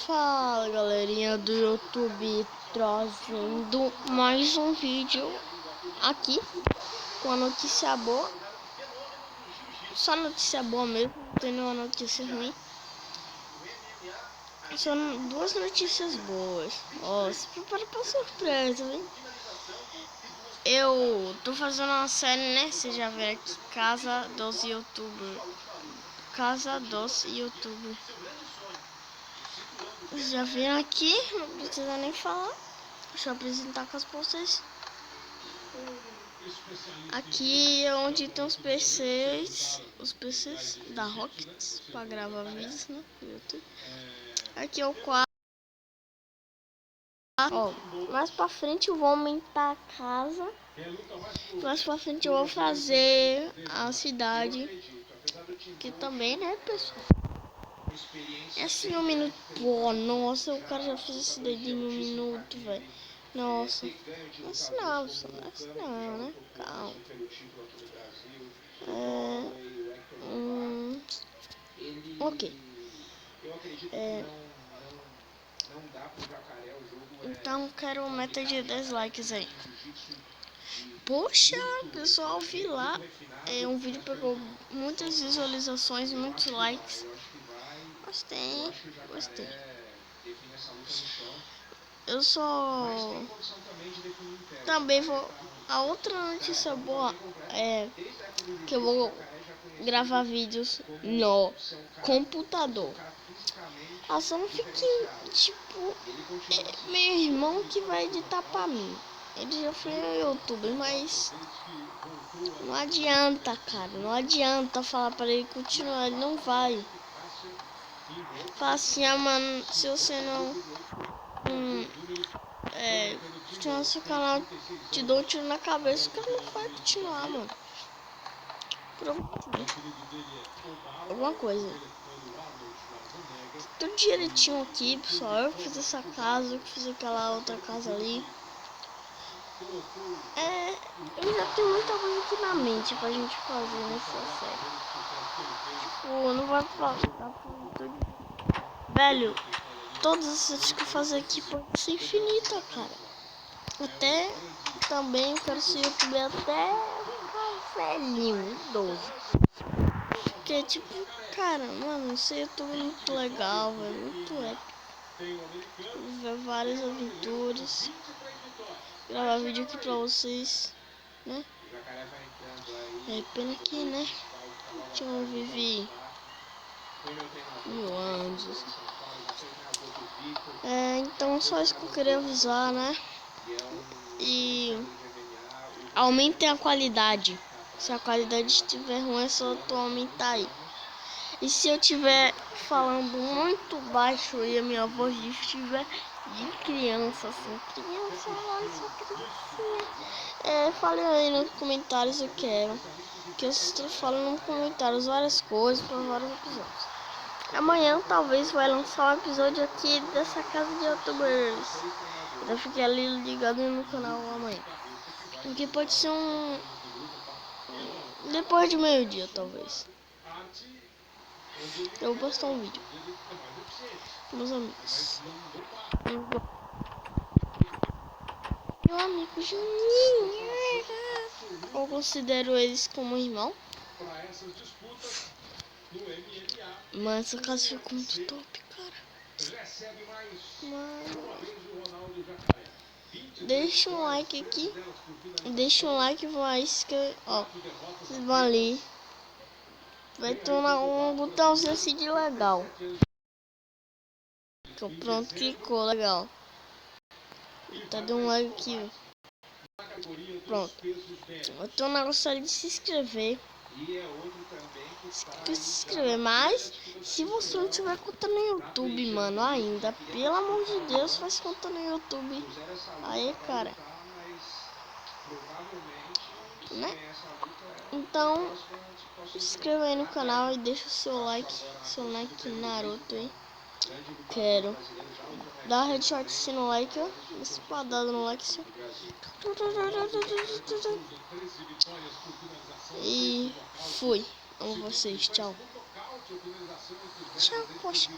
Fala galerinha do YouTube, trazendo mais um vídeo aqui com a notícia boa. Só notícia boa mesmo, não tem nenhuma notícia ruim. São duas notícias boas. Ó, se prepara pra surpresa, hein? Eu tô fazendo uma série, né? Você já vê aqui, Casa dos YouTubers. Casa dos YouTubers. Vocês já viram aqui, não precisa nem falar. Deixa eu apresentar com vocês. Aqui é onde tem os PCs da Rockets para gravar vídeos, né, no YouTube. Aqui é o quadro. Ó, mais pra frente eu vou aumentar a casa. Mais pra frente eu vou fazer a cidade. Que também, né, pessoal? É assim, 1 minuto. Pô, nossa, o cara já fez esse daí em 1 minuto, velho. Nossa. Não é assim não, pessoal. Não é assim não, né? Calma. Ok. Então quero meta de 10 likes aí. Poxa, pessoal, vi lá. Um vídeo pegou muitas visualizações, muitos likes. Gostei. Eu só também vou. A outra notícia boa é que eu vou gravar vídeos no computador. Só não fique tipo meu irmão que vai editar pra mim. Ele já foi no YouTube, mas não adianta, cara. Não adianta falar pra ele continuar, ele não vai. Fala assim, mano, se você não continuar seu canal, te dou um tiro na cabeça, o cara não vai continuar, mano. Pronto. Alguma coisa. Tudo direitinho aqui, pessoal. Eu fiz essa casa, eu fiz aquela outra casa ali. Eu já tenho muita coisa aqui na mente pra gente fazer nessa série. Tipo, não vai falar tudo. Velho, todas as coisas que eu fazer aqui podem ser infinitas, cara. Até também eu quero ser youtuber até ficar velhinho, idoso. Porque tipo, cara, mano, ser youtuber é muito legal, velho, muito épico. Ver várias aventuras, gravar vídeo aqui pra vocês, né? É pena que, né? Eu vivi 1000 anos. Então só isso que eu queria avisar, né? E aumentem a qualidade. Se a qualidade estiver ruim, é só tu aumentar aí. E se eu estiver falando muito baixo e a minha voz estiver de criança, assim, só criancinha, fale aí nos comentários eu quero. Que eu estou falando nos comentários várias coisas para vários episódios. Amanhã talvez vai lançar um episódio aqui dessa casa de youtubers. Eu fiquei ali ligado no canal amanhã. Porque pode ser depois de meio-dia, talvez. Eu vou postar um vídeo. Meus amigos. Meu amigo Juninho. Eu considero eles como irmão. Mas essa casa ficou muito top, cara. Deixa um like aqui. Deixa um like, vai inscrever. Ó, vocês vão ali. Vai ter um botãozinho assim de legal. Pronto, clicou, legal. Tá dando um like aqui. Pronto. Eu tô na gostaria de se inscrever. Mas se você não tiver conta no YouTube, mano, ainda, pelo amor de Deus, faz conta no YouTube. Aí, cara. Né? Então, se inscreva aí no canal e deixa o seu like Naruto aí. Quero dar headshot assim no like, ó. Espadada no like, assim. E fui. Amo vocês. Tchau. Tchau, poxa.